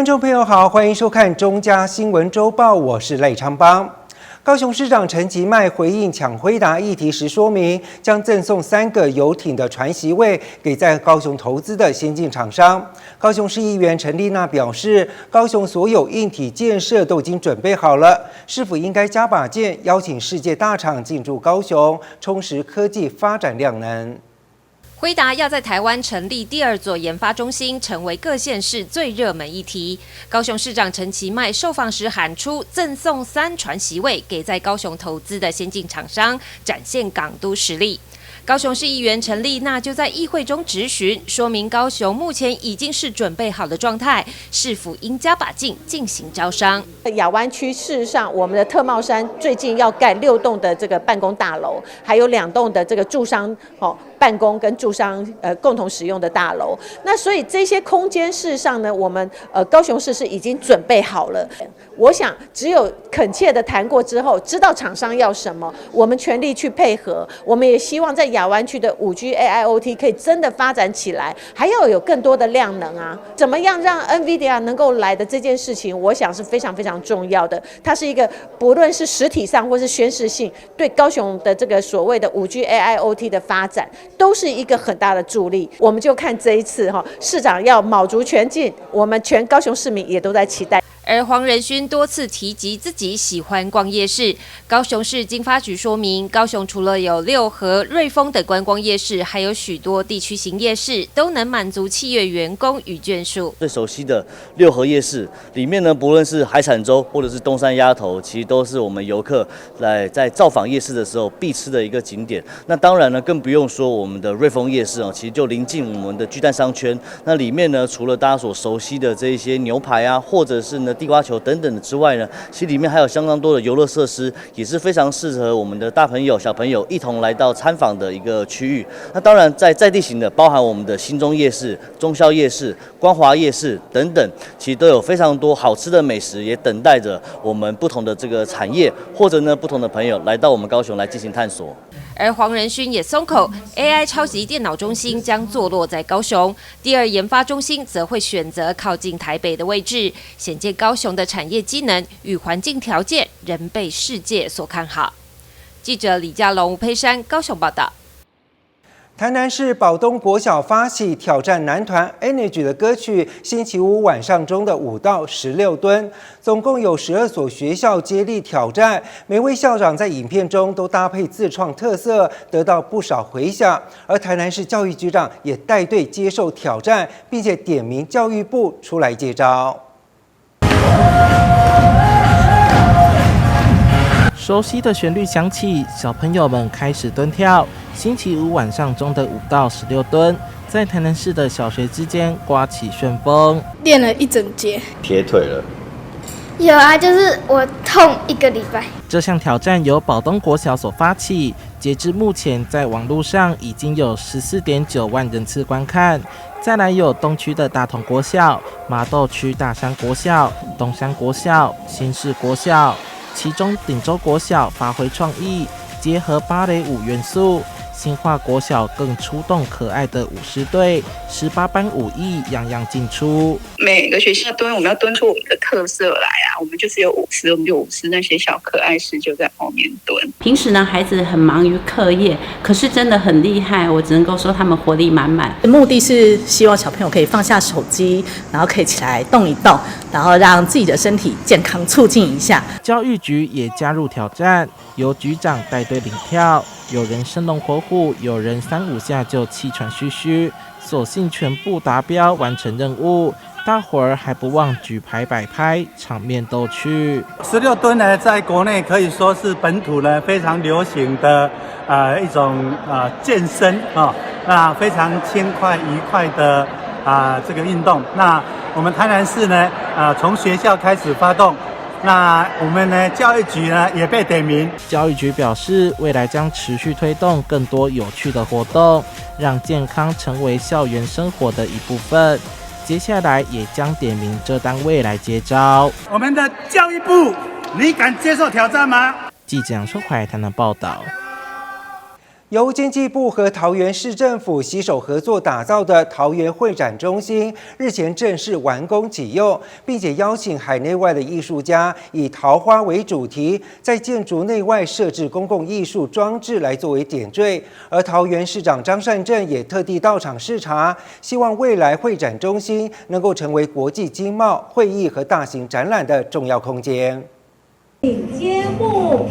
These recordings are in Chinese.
观众朋友好，欢迎收看中嘉新闻周报，我是赖昌邦。高雄市长陈其迈回应抢辉达议题时说明，将赠送3个游艇的船席位给在高雄投资的先进厂商。高雄市议员陈丽娜表示，高雄所有硬体建设都已经准备好了，是否应该加把劲，邀请世界大厂进驻高雄，充实科技发展量能？辉达要在台湾成立第2座研发中心，成为各县市最热门议题。高雄市长陈其迈受访时喊出，赠送3船席位给在高雄投资的先进厂商，展现港都实力。高雄市议员陈丽娜就在议会中质询，说明高雄目前已经是准备好的状态，是否应加把劲进行招商。亚湾区事实上，我们的特茂山最近要盖6栋的这个办公大楼，还有2栋的这个住商办公跟住商共同使用的大楼。那所以这些空间事实上呢，我们高雄市是已经准备好了。我想只有恳切的谈过之后，知道厂商要什么，我们全力去配合。我们也希望在亚湾区的5G AIoT 可以真的发展起来，还要有更多的量能啊！怎么样让 NVIDIA 能够来的这件事情，我想是非常非常重要的。它是一个不论是实体上或是宣示性，对高雄的这个所谓的5G AIoT 的发展，都是一个很大的助力。我们就看这一次市长要卯足全劲，我们全高雄市民也都在期待。而黄仁勋多次提及自己喜欢逛夜市。高雄市经发局说明，高雄除了有六合、瑞丰等观光夜市，还有许多地区型夜市，都能满足企业员工与眷属。最熟悉的六合夜市里面呢，不论是海产粥或者是东山鸭头，其实都是我们游客在造访夜市的时候必吃的一个景点。那当然呢，更不用说我们的瑞丰夜市其实就临近我们的巨蛋商圈。那里面呢，除了大家所熟悉的这一些牛排啊，或者是呢地瓜球等等的之外呢，其实里面还有相当多的游乐设施，也是非常适合我们的大朋友、小朋友一同来到参访的一个区域。那当然在地形的，包含我们的新中夜市、中宵夜市、光华夜市等等，其实都有非常多好吃的美食，也等待着我们不同的这个产业或者呢不同的朋友来到我们高雄来进行探索。而黄仁勋也松口 ，AI 超级电脑中心将坐落在高雄，第2研发中心则会选择靠近台北的位置，显见高雄的产业机能与环境条件仍被世界所看好。记者李家龙、吴佩珊高雄报道。台南市宝东国小发起挑战男团 Energy 的歌曲，星期五晚上中的5到16吨，总共有12所学校接力挑战。每位校长在影片中都搭配自创特色，得到不少回响。而台南市教育局长也带队接受挑战，并且点名教育部出来接招。熟悉的旋律响起，小朋友们开始蹲跳。星期五晚上中的5到16吨，在台南市的小学之间刮起旋风。练了一整节，铁腿了。有啊，就是我痛1个礼拜。这项挑战由宝东国小所发起，截至目前在网络上已经有14.9万人次观看。再来有东区的大同国小、麻豆区大山国小、东山国小、新市国小，其中顶洲国小发挥创意，结合芭蕾舞元素。新化国小更出动可爱的舞狮队，18般武艺样样进出。每个学校我们要蹲出我们的特色来啊！我们就是有舞狮，我们就舞狮，那些小可爱狮就在后面蹲。平时呢，孩子很忙于课业，可是真的很厉害，我只能够说他们活力满满。目的是希望小朋友可以放下手机，然后可以起来动一动，然后让自己的身体健康促进一下。教育局也加入挑战，由局长带队领跳。有人生龙活虎，有人3-5下就气喘吁吁，所幸全部达标完成任务。大伙儿还不忘举牌摆拍，场面逗趣。16吨呢，在国内可以说是本土呢非常流行的一种健身那非常轻快愉快的这个运动。那我们台南市呢从学校开始发动。那我们呢，教育局呢也被点名。教育局表示，未来将持续推动更多有趣的活动，让健康成为校园生活的一部分。接下来也将点名这单位来接招。我们的教育部，你敢接受挑战吗？记者杨春怀台南报道。由经济部和桃园市政府携手合作打造的桃园会展中心，日前正式完工启用，并且邀请海内外的艺术家以桃花为主题，在建筑内外设置公共艺术装置来作为点缀。而桃园市长张善政也特地到场视察，希望未来会展中心能够成为国际经贸、会议和大型展览的重要空间。请揭幕。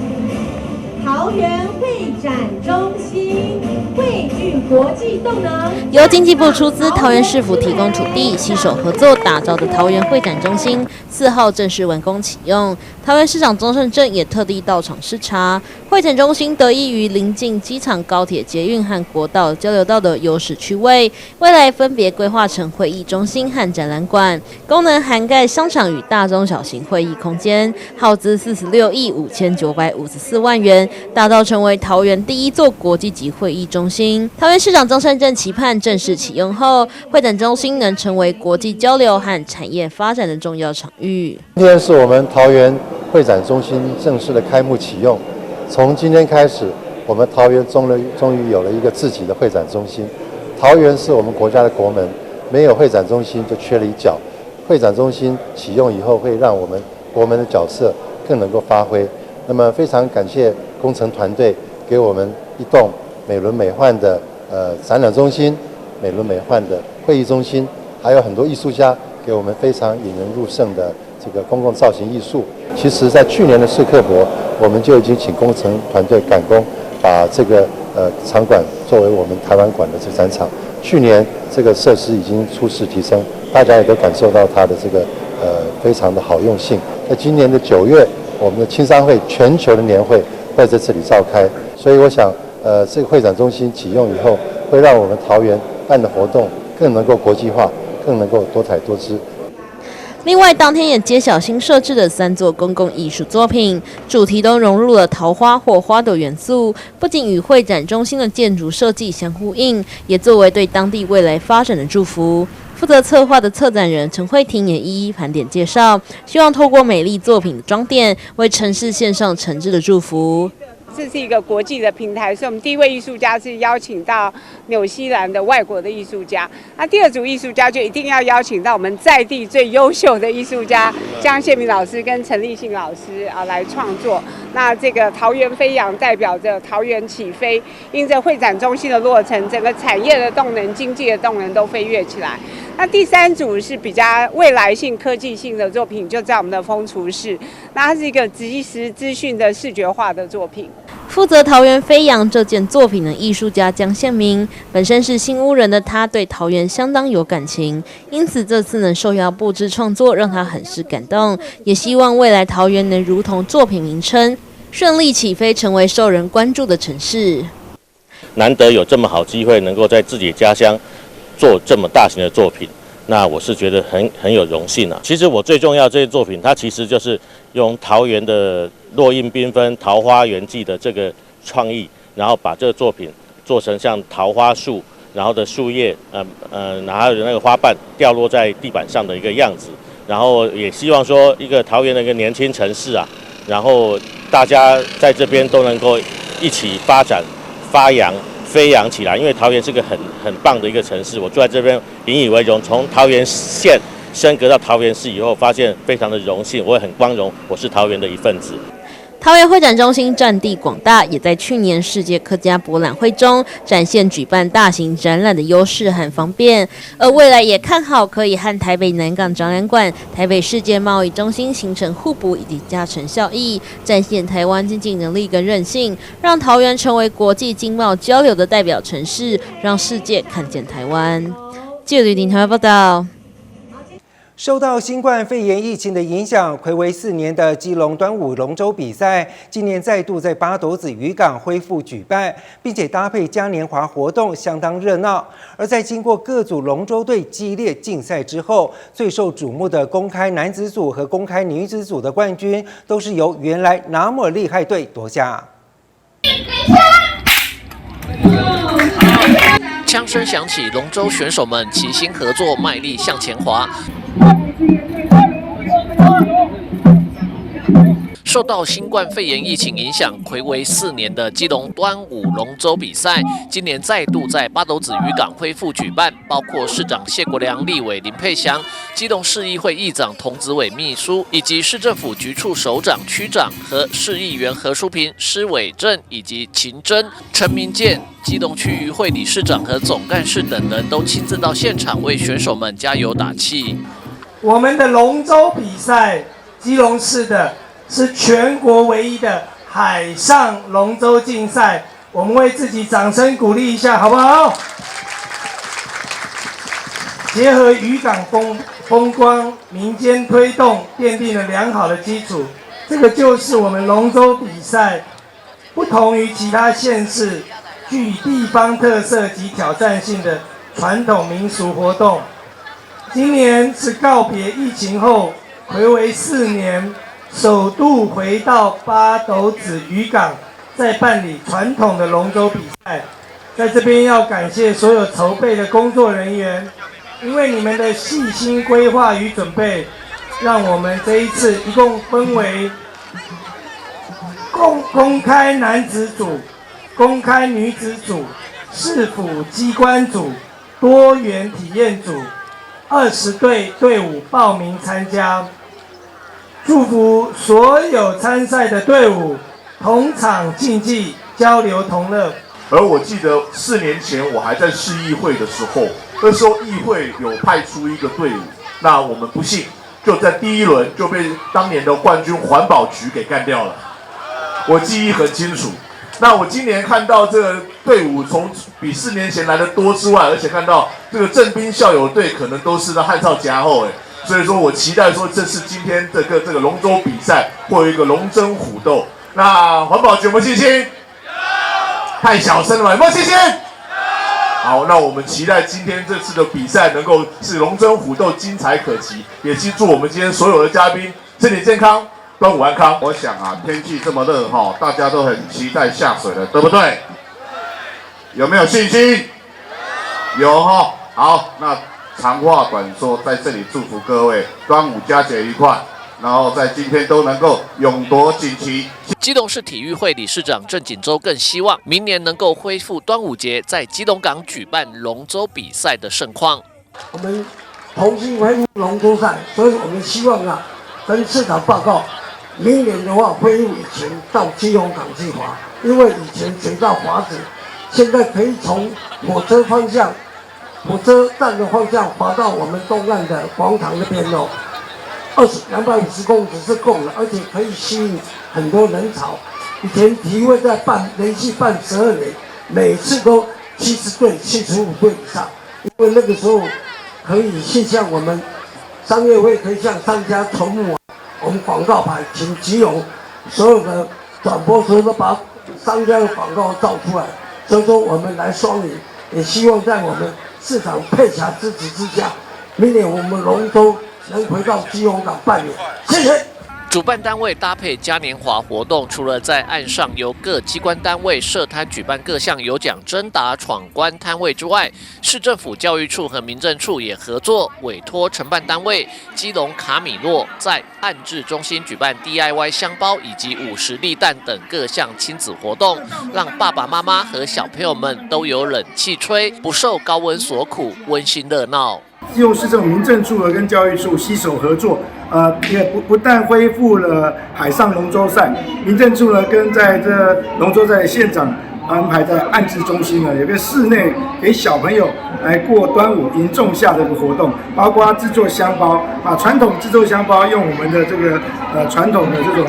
桃园会展中心汇聚国际动能，由经济部出资，桃园市府提供土地，携手合作打造的桃园会展中心4号正式完工启用。桃园市长张善政也特地到场视察。会展中心得益于临近机场、高铁、捷运和国道交流道的优势区位，未来分别规划成会议中心和展览馆，功能涵盖商场与大中小型会议空间，耗资46亿5954万元。打造成为桃园第一座国际级会议中心。桃园市长张善政期盼正式启用后，会展中心能成为国际交流和产业发展的重要场域。今天是我们桃园会展中心正式的开幕启用。从今天开始，我们桃园终于有了一个自己的会展中心。桃园是我们国家的国门，没有会展中心就缺了一角。会展中心启用以后，会让我们国门的角色更能够发挥。那么非常感谢工程团队给我们一栋美轮美奂的展览中心、美轮美奂的会议中心，还有很多艺术家给我们非常引人入胜的这个公共造型艺术。其实，在去年的世客博，我们就已经请工程团队赶工，把这个场馆作为我们台湾馆的这展场。去年这个设施已经初试提升，大家也都感受到它的这个非常的好用性。在今年的9月。我们的青商会全球的年会会在这里召开，所以我想，这个会展中心启用以后，会让我们桃园办的活动更能够国际化，更能够多彩多姿。另外，当天也揭晓新设置的3座公共艺术作品，主题都融入了桃花或花朵元素，不仅与会展中心的建筑设计相呼应，也作为对当地未来发展的祝福。负责策划的策展人陈慧婷也一一盘点介绍，希望透过美丽作品的装点，为城市献上诚挚的祝福。这是一个国际的平台，所以我们第一位艺术家是邀请到纽西兰的外国的艺术家，那第2组艺术家就一定要邀请到我们在地最优秀的艺术家江宪民老师跟陈立信老师来创作。那这个桃园飞扬代表着桃园起飞，因着会展中心的落成，整个产业的动能、经济的动能都飞跃起来。那第3组是比较未来性、科技性的作品，就在我们的风厨室，那它是一个即时资讯的视觉化的作品。负责桃园飞扬这件作品的艺术家江宪民，本身是新屋人的他，对桃园相当有感情，因此这次能受邀布置创作，让他很是感动，也希望未来桃园能如同作品名称，顺利起飞，成为受人关注的城市。难得有这么好机会，能够在自己家乡做这么大型的作品，那我是觉得很有荣幸啊。其实我最重要这些作品，它其实就是用桃园的落印缤纷桃花源记的这个创意，然后把这个作品做成像桃花树，然后的树叶，然后那个花瓣掉落在地板上的一个样子，然后也希望说一个桃园的一个年轻城市啊，然后大家在这边都能够一起发展、发扬、飞扬起来，因为桃园是个很棒的一个城市，我住在这边引以为荣。从桃园县升格到桃园市以后，发现非常的荣幸，我也很光荣，我是桃园的一份子。桃园会展中心占地广大，也在去年世界客家博览会中展现举办大型展览的优势和方便，而未来也看好可以和台北南港展览馆、台北世界贸易中心形成互补以及加成效益，展现台湾经济能力跟韧性，让桃园成为国际经贸交流的代表城市，让世界看见台湾。记者吕婷台湾报道。受到新冠肺炎疫情的影响，睽违4年的基隆端午龙舟比赛，今年再度在八斗子渔港恢复举办，并且搭配嘉年华活动，相当热闹。而在经过各组龙舟队激烈竞赛之后，最受瞩目的公开男子组和公开女子组的冠军，都是由原来那么厉害队夺下。枪声响起，龙舟选手们齐心合作，卖力向前划。受到新冠肺炎疫情影响，睽违4年的基隆端午龙舟比赛，今年再度在八斗子渔港恢复举办，包括市长谢国良、立委林佩祥、基隆市议会议长童子伟秘书，以及市政府局处首长、区长和市议员何淑萍、施伟正以及秦真、陈明健、基隆区渔会理事长和总干事等人都亲自到现场为选手们加油打气。我们的龙舟比赛，基隆市的是全国唯一的海上龙舟竞赛，我们为自己掌声鼓励一下，好不好？结合渔港风光，民间推动，奠定了良好的基础。这个就是我们龙舟比赛不同于其他县市，具地方特色及挑战性的传统民俗活动。今年是告别疫情后，睽违4年，首度回到八斗子渔港，再办理传统的龙舟比赛。在这边要感谢所有筹备的工作人员，因为你们的细心规划与准备，让我们这一次一共分为公开男子组、公开女子组、市府机关组、多元体验组，20队队伍报名参加，祝福所有参赛的队伍同场竞技，交流同乐。而我记得4年前我还在市议会的时候，那时候议会有派出一个队伍，那我们不幸就在第1轮就被当年的冠军环保局给干掉了，我记忆很清楚。那我今年看到这个队伍从比4年前来的多之外，而且看到这个正兵校友队可能都是在汉少夹后所以说我期待说这是今天这个龙舟比赛会有一个龙争虎斗。那环保局有没有信心？太小声了吧，有没有信心？好，那我们期待今天这次的比赛能够是龙争虎斗，精彩可期。也祝我们今天所有的嘉宾身体健康，端午安康。我想啊，天气这么热哈，大家都很期待下水了，对不对？有没有信心？有哈。好，那长话短说，在这里祝福各位端午佳节愉快，然后在今天都能够勇夺锦旗。基隆市体育会理事长郑锦洲更希望明年能够恢复端午节在基隆港举办龙舟比赛的盛况。我们重新恢复龙舟赛，所以我们希望跟市长报告，明年的话恢复以前到基隆港去划，因为以前水道滑子，现在可以从火车站的方向滑到我们东岸的广场那边250公尺是够了，而且可以吸引很多人潮。以前体育会在连续办12年，每次都70队、75队以上，因为那个时候可以像我们商业会可以向商家筹募我们广告牌，请基隆所有的转播所都把商家的广告照出来。所以说我们来双赢，也希望在我们市长佩霞支持之下，明年我们龙舟能回到基隆港办理，谢谢。主办单位搭配嘉年华活动，除了在岸上由各机关单位设摊举办各项有奖征答闯关摊位之外，市政府教育处和民政处也合作委托承办单位基隆卡米洛在安置中心举办 DIY 香包以及50粒蛋等各项亲子活动，让爸爸妈妈和小朋友们都有冷气吹，不受高温所苦，温馨热闹。基隆市政府民政处跟教育处携手合作，也不但恢复了海上龙舟赛，民政处呢跟在这龙舟赛的现场安排在安置中心呢，有个室内给小朋友来过端午迎仲夏的一个活动，包括制作香包，传统制作香包用我们的这个传统的这种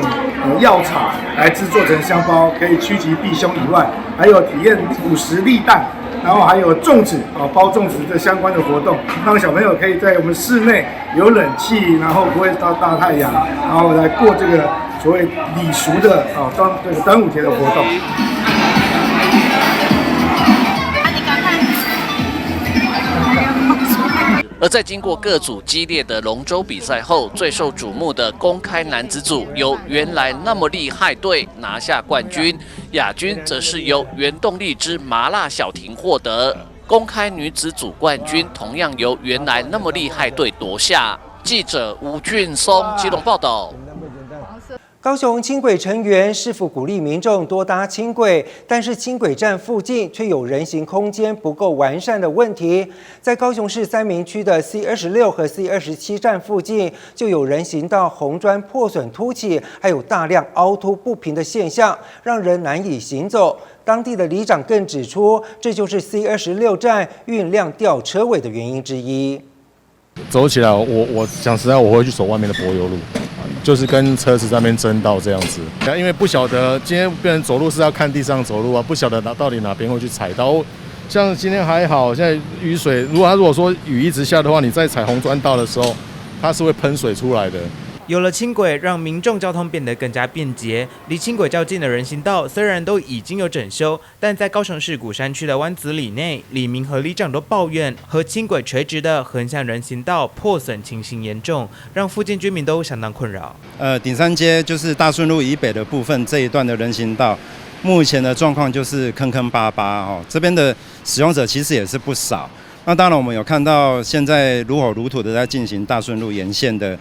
药草来制作成香包，可以趋吉避凶以外，还有体验50粒蛋。然后还有粽子包粽子的相关的活动，让小朋友可以在我们室内有冷气，然后不会到大太阳，然后来过这个所谓礼俗的端午节的活动。而在经过各组激烈的龙舟比赛后，最受瞩目的公开男子组由原来那么厉害队拿下冠军，亚军则是由原动力之麻辣小婷获得。公开女子组冠军同样由原来那么厉害队夺下。记者吴俊松基隆报道。高雄轻轨成员是否鼓励民众多搭轻轨？但是轻轨站附近却有人行空间不够完善的问题。在高雄市三民区的 C26和 C27站附近，就有人行道红砖破损凸起，还有大量凹凸不平的现象，让人难以行走。当地的里长更指出，这就是 C26站运量吊车尾的原因之一。走起来，我讲实在，我会去走外面的柏油路。就是跟车子在那边争道这样子，因为不晓得今天变成走路是要看地上走路啊，不晓得到底哪边会去踩到。像今天还好，现在雨水，如果说雨一直下的话，你在踩红砖道的时候，它是会喷水出来的。有了轻轨，让民众交通变得更加便捷。离轻轨较近的人行道虽然都已经有整修，但在高雄市鼓山区的湾子里内，里民和里长都抱怨和轻轨垂直的横向人行道破损情形严重，让附近居民都相当困扰。顶山街就是大顺路以北的部分这一段的人行道，目前的状况就是坑坑巴巴哦，这边的使用者其实也是不少。那当然，我们有看到现在如火如荼的在进行大顺路沿线的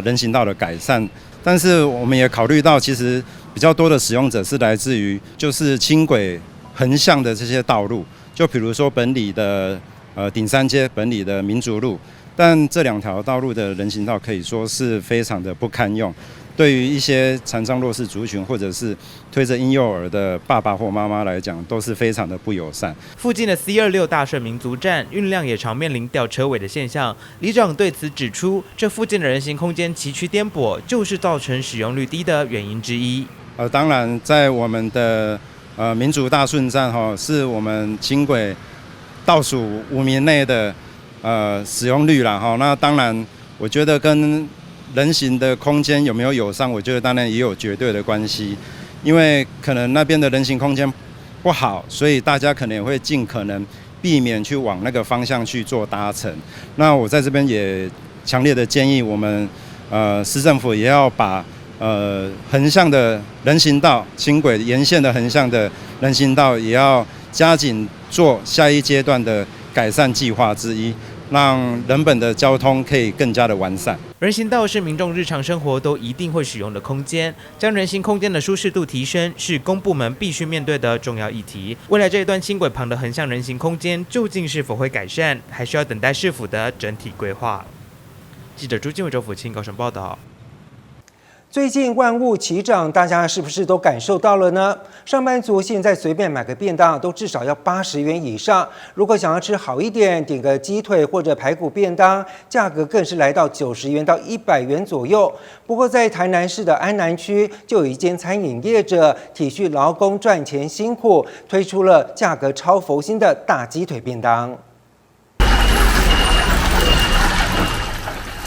人行道的改善，但是我们也考虑到，其实比较多的使用者是来自于就是轻轨横向的这些道路，就比如说本里的顶山街、本里的民族路，但这两条道路的人行道可以说是非常的不堪用。对于一些残障弱势族群或者是推着婴幼儿的爸爸或妈妈来讲，都是非常的不友善。附近的 C26大顺民族站运量也常面临吊车尾的现象。里长对此指出，这附近的人行空间崎岖颠簸，就是造成使用率低的原因之一。当然，在我们的民族大顺站是我们轻轨倒数5名内的使用率啦哈。那当然，我觉得跟人行的空间有没有友善，我觉得当然也有绝对的关系，因为可能那边的人行空间不好，所以大家可能也会尽可能避免去往那个方向去做搭乘。那我在这边也强烈的建议我们市政府也要把横向的人行道、轻轨沿线的横向的人行道也要加紧做下一阶段的改善计划之一，让人本的交通可以更加的完善。人行道是民众日常生活都一定会使用的空间，将人行空间的舒适度提升，是公部门必须面对的重要议题。未来这一段轻轨旁的横向人行空间究竟是否会改善，还需要等待市府的整体规划。记者朱经纬、周福清高雄报道。最近万物齐涨，大家是不是都感受到了呢？上班族现在随便买个便当都至少要80元以上，如果想要吃好一点，点个鸡腿或者排骨便当，价格更是来到90元到100元左右。不过在台南市的安南区，就有一间餐饮业者体恤劳工赚钱辛苦，推出了价格超佛心的大鸡腿便当。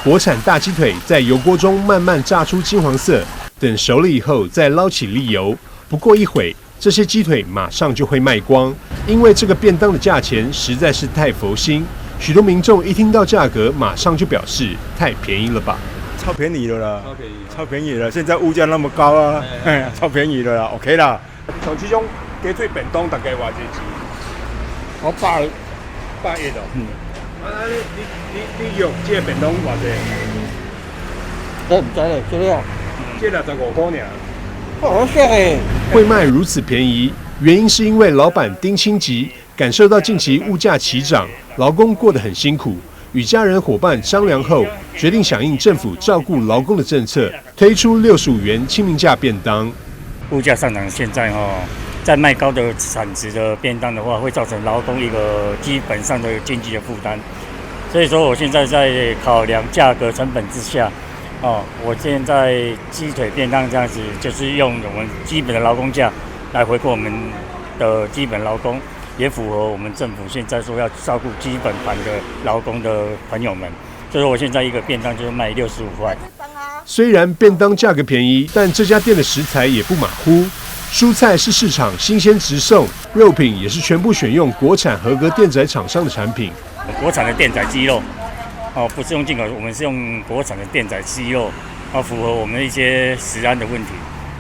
国产大鸡腿在油锅中慢慢炸出金黄色，等熟了以后再捞起沥油。不过一会，这些鸡腿马上就会卖光，因为这个便当的价钱实在是太佛心。许多民众一听到价格，马上就表示太便宜了吧？超便宜了啦，超便宜了！现在物价那么高啊，超便宜了啦 ，OK 啦。像这种鸡腿便当大概偌济钱？我100的。你用这个便当偌济？我唔知嘞，这65块尔。好香诶！会卖如此便宜，原因是因为老板丁清吉感受到近期物价齐涨，劳工过得很辛苦，与家人伙伴商量后，决定响应政府照顾劳工的政策，推出65元亲民价便当。物价上涨，现在在卖高的产值的便当的话，会造成劳工一个基本上的经济的负担。所以说，我现在在考量价格成本之下，我现在鸡腿便当这样子，就是用我们基本的劳工价来回馈我们的基本劳工，也符合我们政府现在说要照顾基本盘的劳工的朋友们。所以说，我现在一个便当就是卖65块。虽然便当价格便宜，但这家店的食材也不马虎。蔬菜是市场新鲜直送，肉品也是全部选用国产合格电宰厂商的产品。国产的电宰鸡肉，不是用进口，我们是用国产的电宰鸡肉，符合我们的一些食安的问题。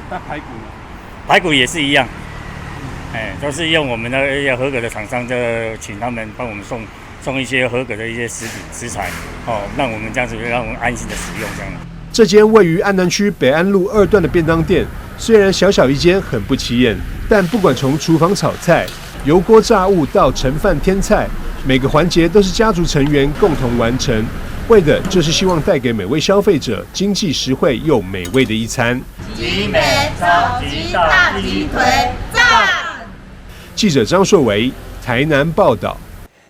那排骨呢？排骨也是一样，都是用我们的合格的厂商，请他们帮我们送一些合格的一些食材，让我们这样子让我们安心的使用这样。这间位于安南区北安路2段的便当店，虽然小小一间，很不起眼，但不管从厨房炒菜、油锅炸物到盛饭添菜，每个环节都是家族成员共同完成，为的就是希望带给每位消费者经济实惠又美味的一餐。集美超级大鸡腿赞！记者张硕维台南报道。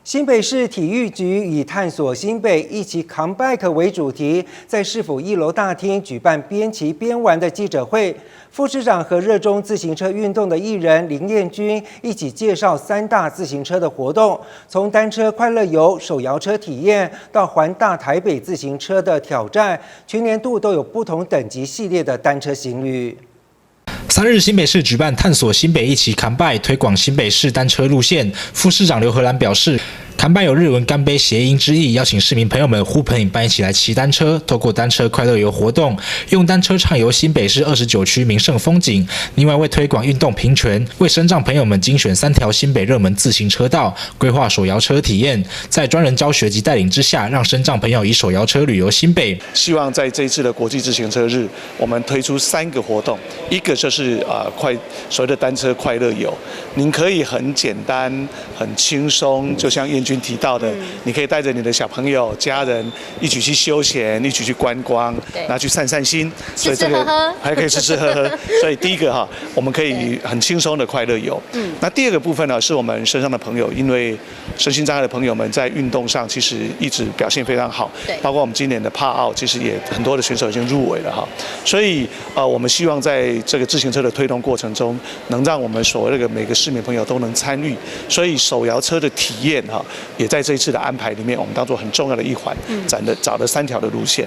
新北市体育局以探索新北一起 comeback 为主题，在市府1楼大厅举办边骑边玩的记者会。副市长和热衷自行车运动的艺人林彦君一起介绍3大自行车的活动，从单车快乐游、手摇车体验到环大台北自行车的挑战，全年度都有不同等级系列的单车行旅。3日，新北市举办探索新北一起 comeback 推广新北市单车路线。副市长刘荷兰表示，comeback 有日文干杯谐音之意，邀请市民朋友们呼朋引伴一起来骑单车，透过单车快乐游活动，用单车畅游新北市29区名胜风景。另外，为推广运动平权，为身障朋友们精选3条新北热门自行车道，规划手摇车体验，在专人教学及带领之下，让身障朋友以手摇车旅游新北。希望在这一次的国际自行车日，我们推出3个活动，一个就是所谓的单车快乐游，您可以很简单、很轻松，就像彦君提到的，你可以带着你的小朋友、家人一起去休闲，一起去观光，然后去散散心，所以这个还可以吃吃喝喝。所以第一个我们可以很轻松的快乐游。那第二个部分呢，是我们身上的朋友，因为身心障碍的朋友们在运动上其实一直表现非常好，包括我们今年的帕奥，其实也很多的选手已经入围了所以我们希望在这个自行车的推动过程中，能让我们所谓的每个市民朋友都能参与，所以手摇车的体验也在这一次的安排里面，我们当作很重要的一环，找了3条的路线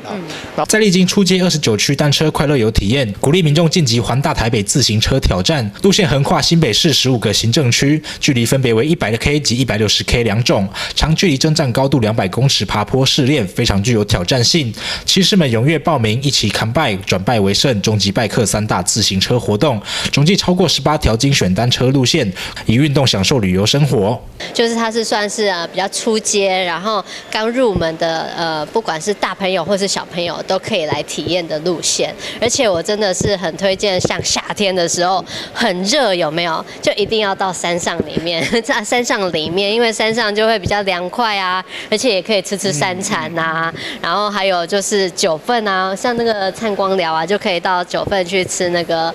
在历经出街29区单车快乐游体验，鼓励民众晋级环大台北自行车挑战，路线横跨新北市15个行政区，距离分别为100K 及160K 2种，长距离征战高度200公尺爬坡试炼，非常具有挑战性。骑士们踊跃报名，一起 comeback 转败为胜，终极拜客3大自行车活动，总计超过18条精选单车路线，以运动享受旅游生活。就是它是算是比较初阶，然后刚入门的不管是大朋友或是小朋友都可以来体验的路线。而且我真的是很推荐，像夏天的时候很热，有没有？就一定要到山上里面，在山上里面，因为山上就会比较凉快啊，而且也可以吃山产啊，然后还有就是九份啊，像那个灿光寮啊，就可以到九份去吃那个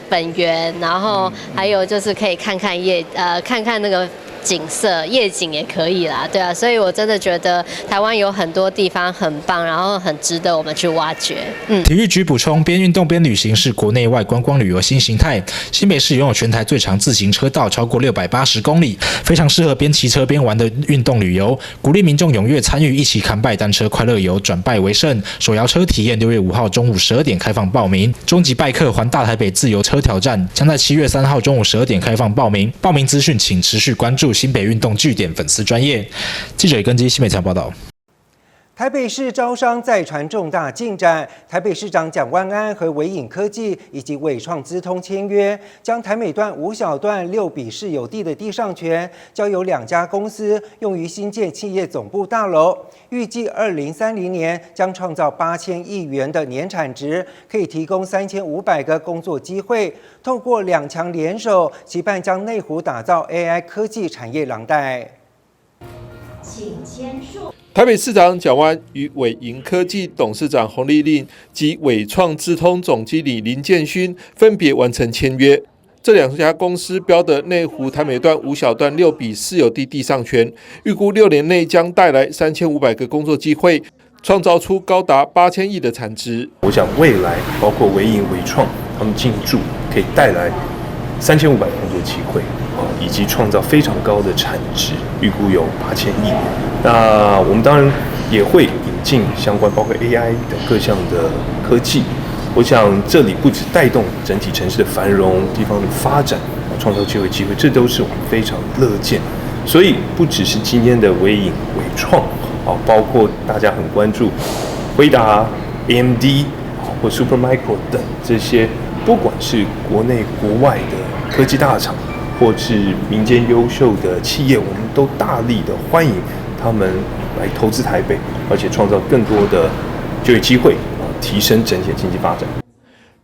粉圆，然后还有就是可以看看那个景色，夜景也可以啦，对啊，所以我真的觉得台湾有很多地方很棒，然后很值得我们去挖掘。体育局补充，边运动边旅行是国内外观光旅游新形态。新北市拥有全台最长自行车道，超过680公里，非常适合边骑车边玩的运动旅游。鼓励民众踊跃参与，一起comeback单车快乐游，转败为胜。手摇车体验6月5号中午12点开放报名，终极拜客环大台北自由车挑战将在7月3号中午12点开放报名。报名资讯请持续关注新北运动据点粉丝专页。记者李根基新北采报道。台北市招商再传重大进展，台北市长蒋万安和伟影科技以及伟创资通签约，将台美段5小段6笔市有地的地上权交由2家公司用于新建企业总部大楼，预计2030年将创造8000亿元的年产值，可以提供3500个工作机会。透过2强联手，期盼将内湖打造 AI 科技产业廊带。请签署。台北市长蒋万安与伟盈科技董事长洪丽玲及伟创资通总经理林建勋分别完成签约。这2家公司标的内湖台美段5小段6笔私有地地上权，预估6年内将带来3500个工作机会，创造出高达8000亿的产值。我想未来包括伟盈、伟创他们进驻，可以带来3500工作机会。以及创造非常高的产值，预估有8000亿。那我们当然也会引进相关包括 AI 等各项的科技。我想这里不只带动整体城市的繁荣、地方的发展，创造就业机会，这都是我们非常乐见。所以不只是今天的伟影、伟创，包括大家很关注辉达、AMD 或 Supermicro 等这些，不管是国内国外的科技大厂，或是民间优秀的企业，我们都大力的欢迎他们来投资台北，而且创造更多的就有机会提升整体的经济发展。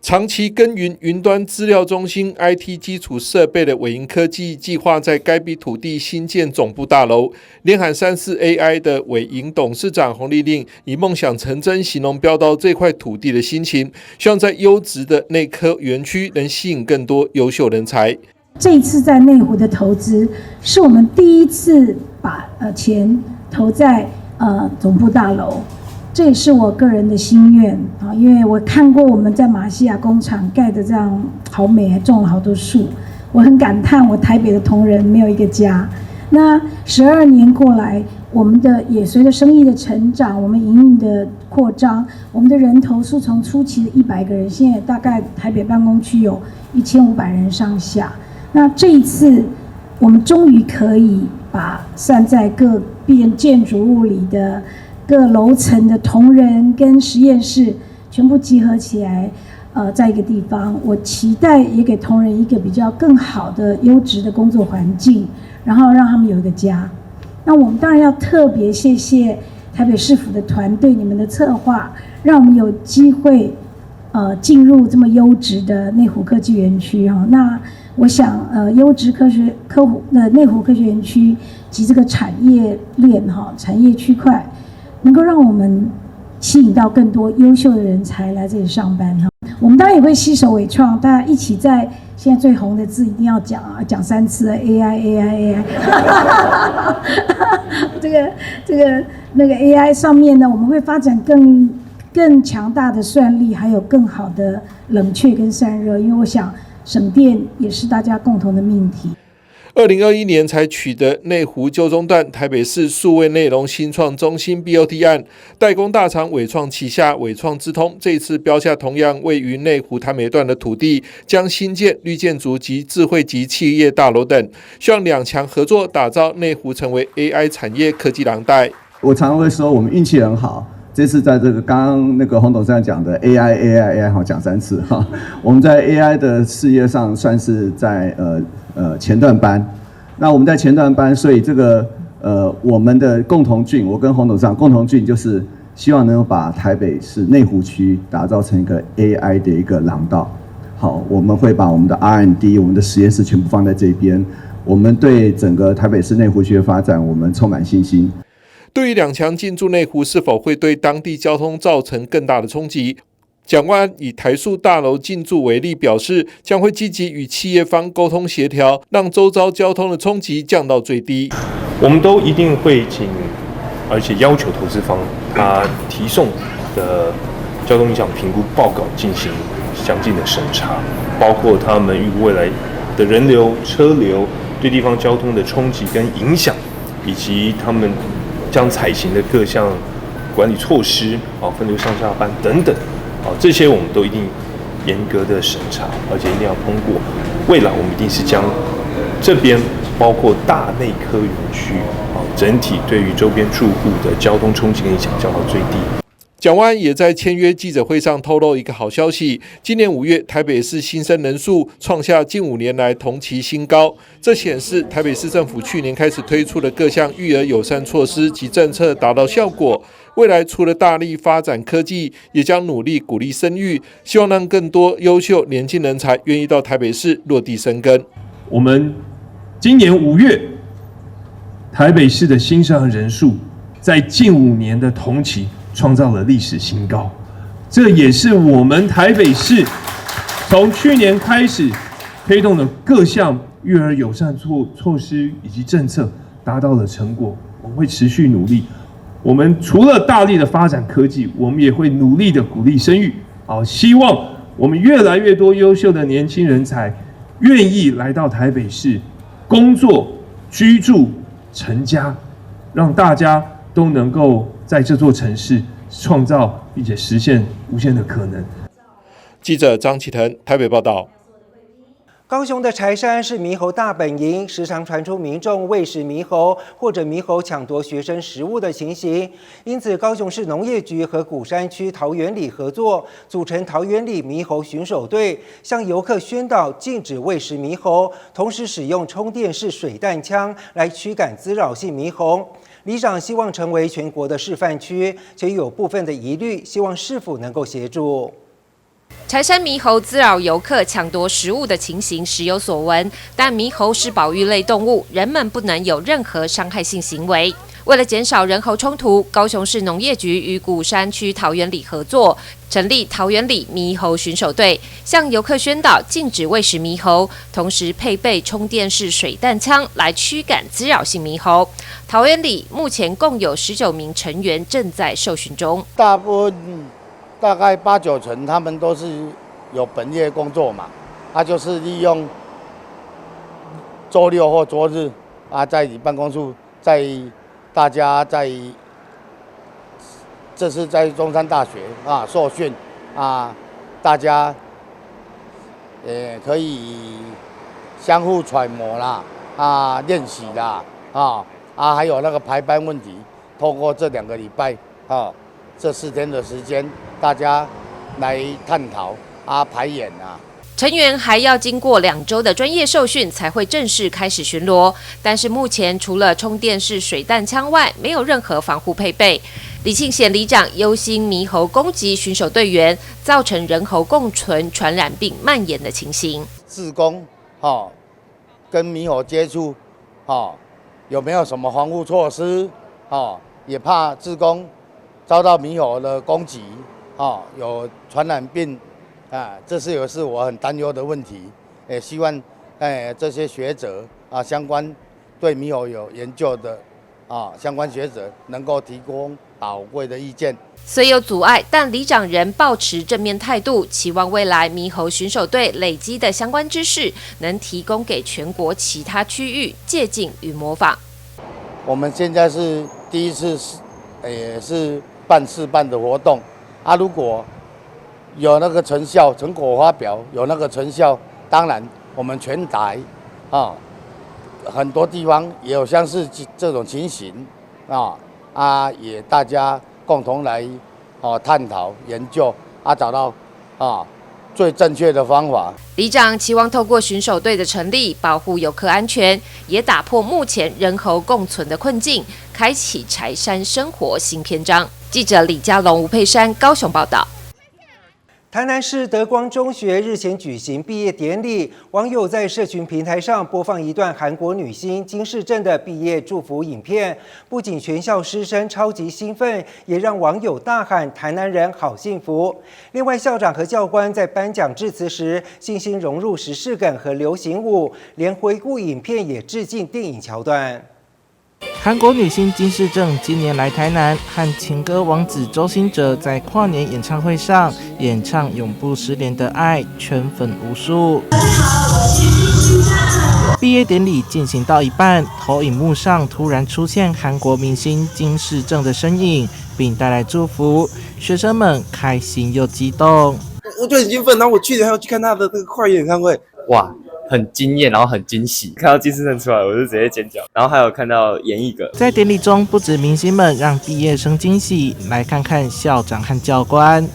长期耕耘云端资料中心 IT 基础设备的伟银科技计划在该笔土地新建总部大楼，连喊3·4 AI 的伟银董事长洪丽令以梦想成真形容标到这块土地的心情，希望在优质的内科园区能吸引更多优秀人才。这一次在内湖的投资，是我们第一次把钱投在总部大楼。这也是我个人的心愿啊，因为我看过我们在马来西亚工厂盖的这样好美，还种了好多树，我很感叹我台北的同仁没有一个家。那12年过来，我们的也随着生意的成长，我们营运的扩张，我们的人头数从初期的100个人，现在大概台北办公区有1500人上下。那这一次，我们终于可以把散在各建筑物里的各楼层的同仁跟实验室全部集合起来，在一个地方。我期待也给同仁一个比较更好的优质的工作环境，然后让他们有一个家。那我们当然要特别谢谢台北市府的团队，你们的策划，让我们有机会进入这么优质的内湖科技园区哈。那我想优质内湖科学园区及这个产业链哈，产业区块，能够让我们吸引到更多优秀的人才来这里上班哈。我们当然也会携手伟创，大家一起在现在最红的字一定要讲啊，讲3次 AI。那个 AI 上面呢，我们会发展更强大的算力，还有更好的冷却跟散热，因为我想省电也是大家共同的命题。2021年才取得内湖旧中段台北市数位内容新创中心 BOT 案，代工大厂伟创旗下伟创资通这一次标下同样位于内湖台北段的土地，将新建绿建筑及智慧级企业大楼等，希望两强合作打造内湖成为 AI 产业科技廊带。我常常会说我们运气很好，这次在这个刚刚那个洪董事长讲的 AI 好讲3次哈，我们在 AI 的事业上算是在前段班。那我们在前段班，所以这个我们的共同俊，我跟洪董事长共同俊就是希望能够把台北市内湖区打造成一个 AI 的一个廊道。好，我们会把我们的 R&D、我们的实验室全部放在这边。我们对整个台北市内湖区的发展，我们充满信心。对于两强进驻内湖是否会对当地交通造成更大的冲击，蒋万安以台塑大楼进驻为例，表示将会积极与企业方沟通协调，让周遭交通的冲击降到最低。我们都一定会请，而且要求投资方他提送的交通影响评估报告进行详尽的审查，包括他们与未来的人流、车流对地方交通的冲击跟影响，以及他们将采行的各项管理措施，分流上下班等等，这些我们都一定严格的审查，而且一定要通过。未来我们一定是将这边包括大内科园区，整体对于周边住户的交通冲击影响降到最低。蒋万安也在签约记者会上透露一个好消息，今年5月台北市新生人数创下近5年来同期新高，这显示台北市政府去年开始推出的各项育儿友善措施及政策达到效果。未来除了大力发展科技，也将努力鼓励生育，希望让更多优秀年轻人才愿意到台北市落地生根。我们今年5月台北市的新生儿人数在近5年的同期创造了历史新高，这也是我们台北市从去年开始推动的各项育儿友善措施以及政策达到了成果。我们会持续努力，我们除了大力的发展科技，我们也会努力的鼓励生育。希望我们越来越多优秀的年轻人才愿意来到台北市工作、居住、成家，让大家都能够在这座城市创造并且实现无限的可能。记者张启腾台北报道。高雄的柴山是猕猴大本营，时常传出民众喂食猕猴或者猕猴抢夺学生食物的情形。因此，高雄市农业局和鼓山区桃园里合作，组成桃园里猕猴巡守队，向游客宣导禁止喂食猕猴，同时使用充电式水弹枪来驱赶滋扰性猕猴。里长希望成为全国的示范区，却有部分的疑虑，希望市府能够协助。柴山猕猴滋扰游客、抢夺食物的情形时有所闻，但猕猴是保育类动物，人们不能有任何伤害性行为。为了减少人猴冲突，高雄市农业局与鼓山区桃园里合作，成立桃园里猕猴巡守队，向游客宣导禁止喂食猕猴，同时配备充电式水弹枪来驱赶滋扰性猕猴。桃园里目前共有19名成员正在受训中，大概8、9成他们都是有本业工作嘛，他就是利用周六或周日在你办公处，大家这是在中山大学受训大家可以相互揣摩啦练习啦还有那个排班问题，透过这2个礼拜这4天的时间，大家来探讨排演成员还要经过2周的专业受训，才会正式开始巡逻。但是目前除了充电式水弹枪外，没有任何防护配备。李庆贤里长忧心猕猴攻击巡守队员，造成人猴共存、传染病蔓延的情形。志工跟猕猴接触有没有什么防护措施也怕志工遭到猕猴的攻击有传染病这是我很担忧的问题，也希望这些学者相关对猕猴有研究的相关学者能够提供宝贵的意见。虽有阻碍，但里长仍抱持正面态度，期望未来猕猴巡守队累积的相关知识，能提供给全国其他区域借鉴与模仿。我们现在是第一次也是示范的活动如果有那个成效、成果发表，有那个成效，当然我们全台很多地方也有相似这种情形也大家共同来探讨研究找到最正确的方法。里长期望透过巡守队的成立，保护游客安全，也打破目前人猴共存的困境，开启柴山生活新篇章。记者李佳龙、吴佩珊高雄报道。台南市德光中学日前举行毕业典礼，网友在社群平台上播放一段韩国女星金世正的毕业祝福影片，不仅全校师生超级兴奋，也让网友大喊“台南人好幸福”。另外，校长和教官在颁奖致辞时，信心融入时事梗和流行舞，连回顾影片也致敬电影桥段。韩国女星金世正今年来台南，和情歌王子周兴哲在跨年演唱会上演唱《永不失联的爱》，圈粉无数。毕业典礼进行到一半，投影幕上突然出现韩国明星金世正的身影，并带来祝福，学生们开心又激动。我就很兴奋，然后我去年还要去看他的那个跨年演唱会，哇！很惊艳，然后很惊喜，看到金世正出来，我就直接尖叫。然后还有看到严艺格。在典礼中，不止明星们让毕业生惊喜，来看看校长和教官，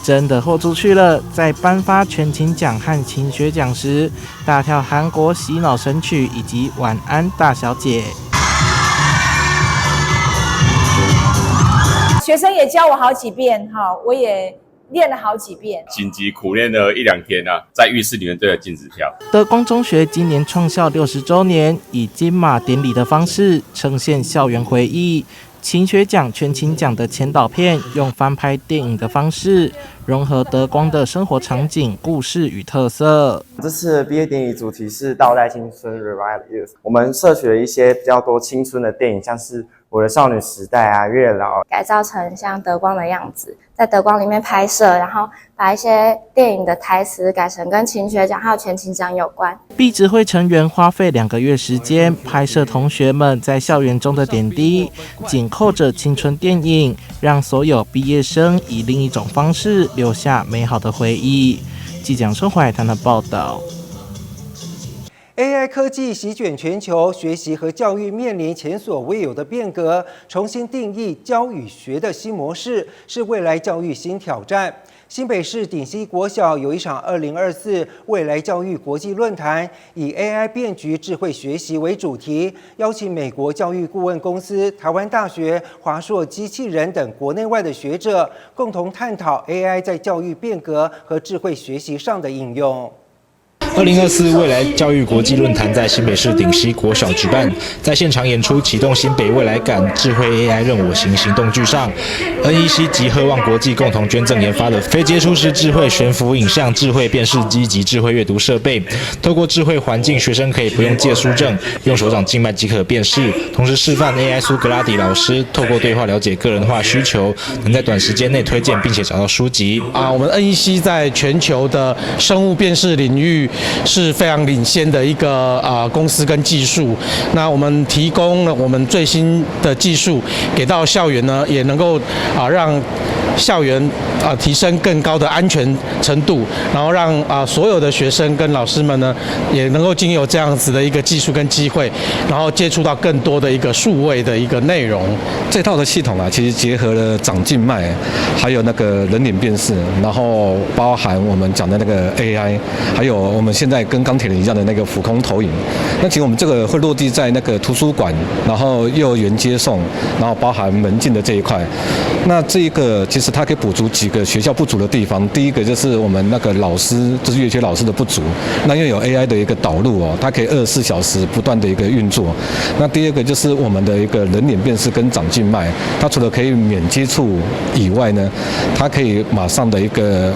真的豁出去了。在颁发全勤奖和勤学奖时，大跳韩国洗脑神曲以及晚安大小姐。学生也教我好几遍，我也练了好几遍，紧急苦练了1、2天在浴室里面对着镜子跳。德光中学今年创校60周年，以金马典礼的方式呈现校园回忆。勤学奖、全勤奖的前导片用翻拍电影的方式，融合德光的生活场景、故事与特色。这次的毕业典礼主题是倒带青春 Revive Youth， 我们摄取了一些比较多青春的电影，像是我的少女时代月老，改造成像德光的样子，在德光里面拍摄，然后把一些电影的台词改成跟勤学奖还有全勤奖有关。毕执会成员花费2个月时间拍摄同学们在校园中的点滴，紧扣着青春电影，让所有毕业生以另一种方式留下美好的回忆。记者生活海滩的报道。AI 科技席卷全球，学习和教育面临前所未有的变革，重新定义教与学的新模式是未来教育新挑战。新北市顶溪国小有一场2024未来教育国际论坛，以 AI 变局智慧学习为主题，邀请美国教育顾问公司、台湾大学、华硕机器人等国内外的学者，共同探讨 AI 在教育变革和智慧学习上的应用。2024未来教育国际论坛在新北市顶溪国小举办，在现场演出启动新北未来感智慧 AI 任我行行动剧上 ，NEC 及赫望国际共同捐赠研发的非接触式智慧悬浮影像智慧辨识机及智慧阅读设备，透过智慧环境，学生可以不用借书证，用手掌静脉即可辨识，同时示范 AI 苏格拉底老师透过对话了解个人化需求，能在短时间内推荐并且找到书籍。我们 NEC 在全球的生物辨识领域是非常领先的一个公司跟技术。那我们提供了我们最新的技术给到校园呢，也能够让校园提升更高的安全程度，然后让所有的学生跟老师们呢，也能够经由这样子的一个技术跟机会，然后接触到更多的一个数位的一个内容。这套的系统其实结合了掌静脉，还有那个人脸辨识，然后包含我们讲的那个 AI， 还有我们现在跟钢铁人一样的那个浮空投影。那其实我们这个会落地在那个图书馆，然后幼儿园接送，然后包含门禁的这一块。那这一个其实它可以补足几个学校不足的地方。第一个就是我们那个老师，就是乐学老师的不足。那因为有 AI 的一个导入它可以24小时不断的一个运作。那第二个就是我们的一个人脸辨识跟掌静脉，它除了可以免接触以外呢，它可以马上的一个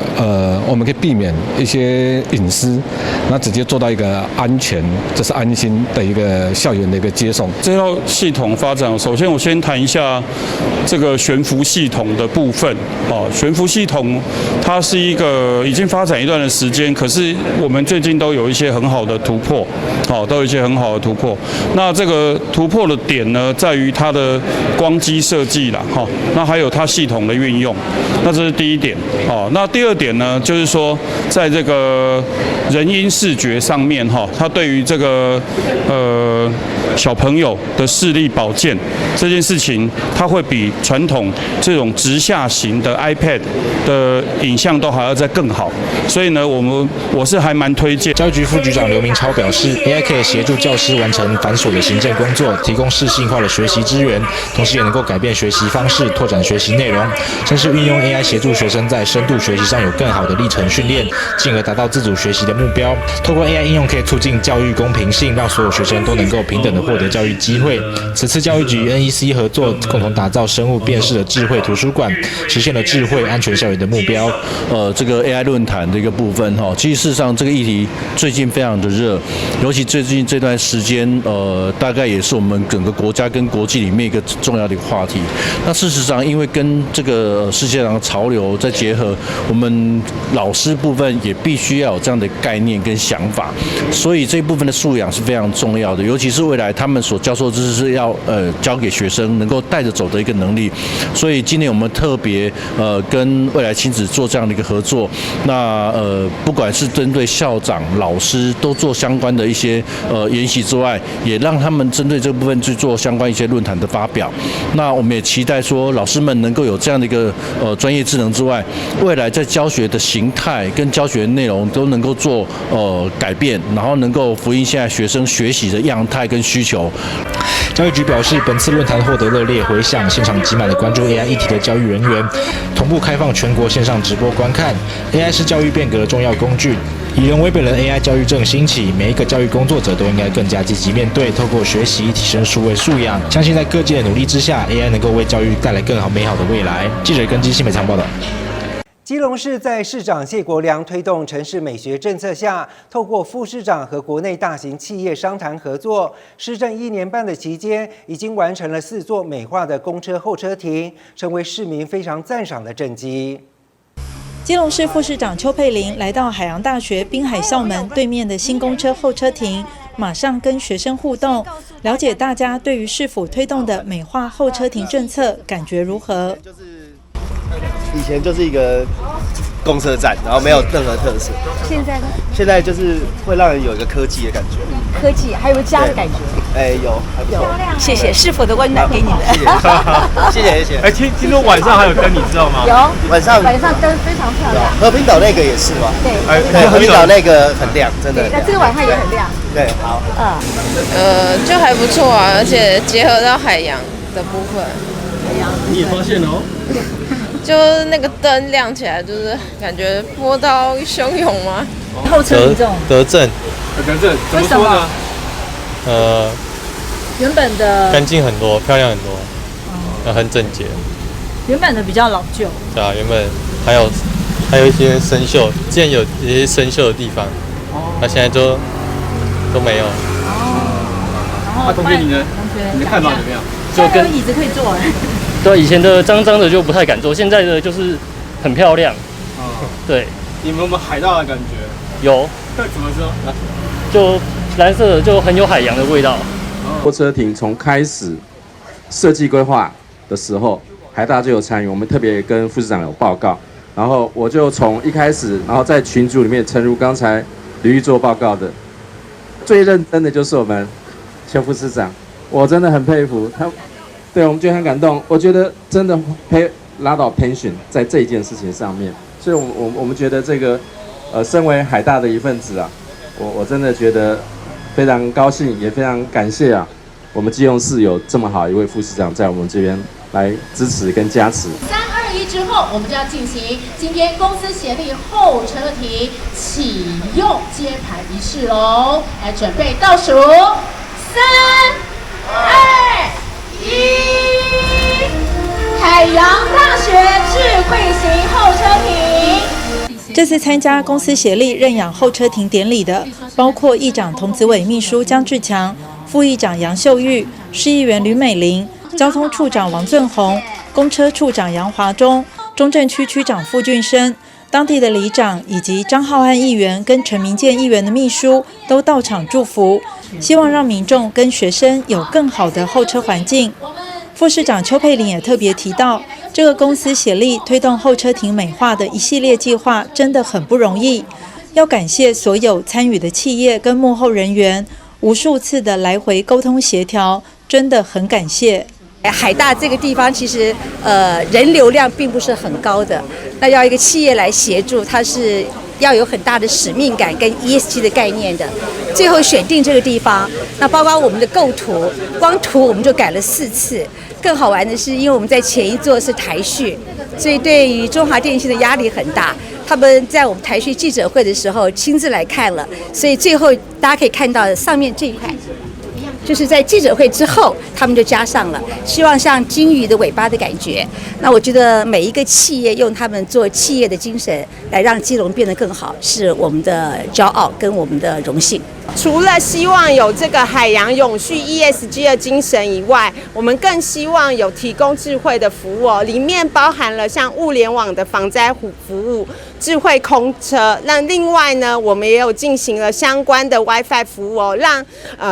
我们可以避免一些隐私，那直接做到一个安全，这是安心的一个校园的一个接送。这套系统发展，首先我先谈一下这个悬浮系统的部分。悬浮系统它是一个已经发展一段的时间，可是我们最近都有一些很好的突破，都有一些很好的突破。那这个突破的点呢，在于它的光机设计啦，那还有它系统的运用。那这是第一点。那第二点呢，就是说在这个人因视觉上面，它对于这个小朋友的视力保健这件事情，它会比传统这种直下型的 iPad 的影像都还要再更好。所以呢，我是还蛮推荐。教育局副局长刘明超表示 ，AI 可以协助教师完成繁琐的行政工作，提供适性化的学习资源，同时也能够改变学习方式，拓展学习内容，甚至运用 AI 协助学生在深度学习上有更好的历程训练，进而达到自主学习的目标。透过 AI 应用可以促进教育公平性，让所有学生都能够平等的获得教育机会。此次教育局与 NEC 合作，共同打造生物辨识的智慧图书馆，实现了智慧安全校园的目标。这个 AI 论坛的一个部分其实事实上这个议题最近非常的热，尤其最近这段时间大概也是我们整个国家跟国际里面一个重要的一个话题。那事实上因为跟这个世界上的潮流再结合，我们老师部分也必须要有这样的概念跟想法，所以这一部分的素养是非常重要的，尤其是未来他们所教授知识要教给学生能够带着走的一个能力。所以今年我们特别跟未来亲子做这样的一个合作，那不管是针对校长、老师都做相关的一些研习之外，也让他们针对这部分去做相关一些论坛的发表。那我们也期待说老师们能够有这样的一个专业智能之外，未来在教学的形态跟教学内容都能够做改变，然后能够符应现在学生学习的样态跟需求。教育局表示，本次论坛获得热烈回响，现场挤满了关注 AI 议题的教育人员，同步开放全国线上直播观看。AI 是教育变革的重要工具，以人为本的 AI 教育正兴起，每一个教育工作者都应该更加积极面对，透过学习提升数位素养。相信在各界的努力之下 ，AI 能够为教育带来更好美好的未来。记者根基新北采访报道。基隆市在市长谢国良推动城市美学政策下，透过副市长和国内大型企业商谈合作，施政1年半的期间，已经完成了4座美化的公车候车亭，成为市民非常赞赏的政绩。基隆市副市长邱佩玲来到海洋大学滨海校门对面的新公车候车亭，马上跟学生互动，了解大家对于市府推动的美化候车亭政策感觉如何。以前就是一个公车站，然后没有任何特色。现在呢？现在就是会让人有一个科技的感觉，科技还有家的感觉。有，还不错。谢谢师傅的温暖给你的。谢谢。听说晚上还有灯，你知道吗？有，晚上灯非常漂亮。和平岛那个也是吧？对，和平岛那个很亮，真的。那这个晚上也很亮。对，好。就还不错啊，而且结合到海洋的部分。你也发现了哦？就那个灯亮起来，就是感觉波涛汹涌吗？后车民众得正，怎么说呢？原本的干净很多，漂亮很多，很整洁。原本的比较老旧。对啊，原本还有一些生锈，之前有一些生锈的地方，那现在都没有。然后同学你呢？你的看法怎么样？就跟椅子可以坐对，以前的脏脏的就不太敢坐，现在的就是很漂亮。对。你们有没有海盗的感觉？有。怎么说？就蓝色的就很有海洋的味道。候车亭从开始设计规划的时候，海大就有参与，我们特别跟副市长有报告，然后我就从一开始，然后在群组里面，诚如刚才吕玉做报告的，最认真的就是我们邱副市长，我真的很佩服他，对我们觉得很感动，我觉得真的pay a lot of attention在这一件事情上面，所以我们觉得这个身为海大的一份子啊，我真的觉得非常高兴，也非常感谢啊，我们基隆市有这么好一位副市长在我们这边来支持跟加持。3、2、1之后，我们就要进行今天公司协力候车亭启用揭牌仪式喽！来，准备倒数，3、2、1，海洋大学智慧型候车亭。这次参加公司协力认养候车亭典礼的，包括议长童子伟秘书江志强、副议长杨秀玉、市议员吕美玲、交通处长王俊宏、公车处长杨华忠、中正区区长傅俊生、当地的里长以及张浩瀚议员跟陈明健议员的秘书都到场祝福，希望让民众跟学生有更好的候车环境。副市长邱佩玲也特别提到，这个公司协力推动候车亭美化的一系列计划真的很不容易，要感谢所有参与的企业跟幕后人员，无数次的来回沟通协调，真的很感谢。海大这个地方其实人流量并不是很高的，那要一个企业来协助，它是要有很大的使命感跟 ESG 的概念的。最后选定这个地方，那包括我们的构图，光图我们就改了4次。更好玩的是，因为我们在前一座是台序，所以对于中华电信的压力很大。他们在我们台序记者会的时候亲自来看了，所以最后大家可以看到上面这一块。就是在记者会之后，他们就加上了，希望像金鱼的尾巴的感觉。那我觉得每一个企业用他们做企业的精神来让基隆变得更好，是我们的骄傲跟我们的荣幸。除了希望有这个海洋永续 ESG 的精神以外，我们更希望有提供智慧的服务里面包含了像物联网的防灾服务、智慧空车。那另外呢，我们也有进行了相关的 WiFi 服务让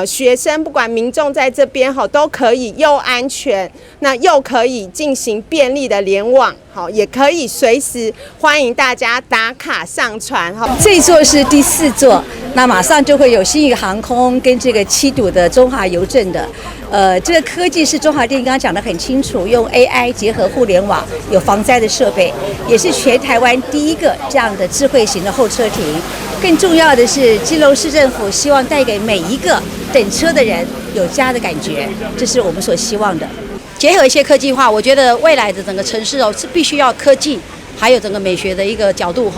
学生不管民众在这边都可以又安全，那又可以进行便利的联网，也可以随时欢迎大家打卡上传。这一座是第4座，那马上就会有新宇航空跟这个7堵的中华邮政的。这个科技是中华电信刚刚讲得很清楚，用 AI 结合互联网，有防灾的设备，也是全台湾第一个这样的智慧型的候车亭。更重要的是，基隆市政府希望带给每一个等车的人有家的感觉，这是我们所希望的。结合一些科技化，我觉得未来的整个城市是必须要科技，还有整个美学的一个角度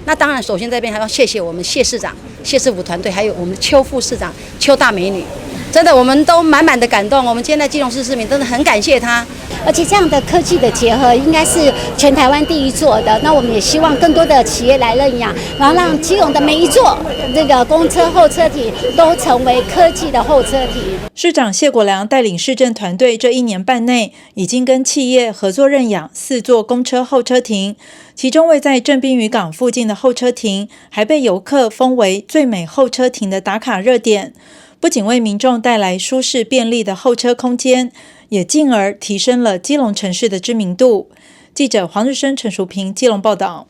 那当然，首先这边还要谢谢我们谢市长、谢市府团队，还有我们邱副市长、邱大美女。真的，我们都满满的感动。我们今天在基隆市市民真的很感谢他，而且这样的科技的结合应该是全台湾第一座的。那我们也希望更多的企业来认养，然后让基隆的每一座这个公车候车亭都成为科技的候车亭。市长谢国良带领市政团队这1年半内，已经跟企业合作认养4座公车候车亭，其中位在正滨渔港附近的候车亭，还被游客封为最美候车亭的打卡热点。不仅为民众带来舒适便利的候车空间，也进而提升了基隆城市的知名度。记者黄日升、陈淑平基隆报道。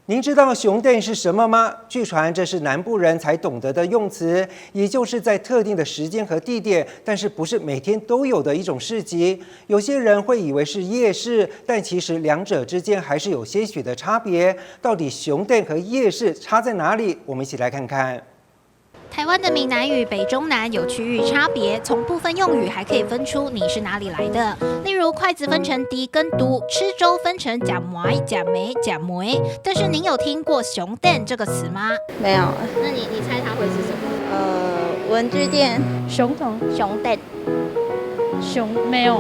您知道熊蛋是什么吗？据传这是南部人才懂得的用词，也就是在特定的时间和地点，但是不是每天都有的一种市集。有些人会以为是夜市，但其实两者之间还是有些许的差别。到底熊蛋和夜市差在哪里？我们一起来看看。台湾的闽南语北中南有区域差别，从部分用语还可以分出你是哪里来的。例如筷子分成滴跟嘟，吃粥分成假梅、假梅、假梅。但是您有听过熊蛋这个词吗？没有。那你猜它会是什么？文具店。熊童。熊蛋。熊没有。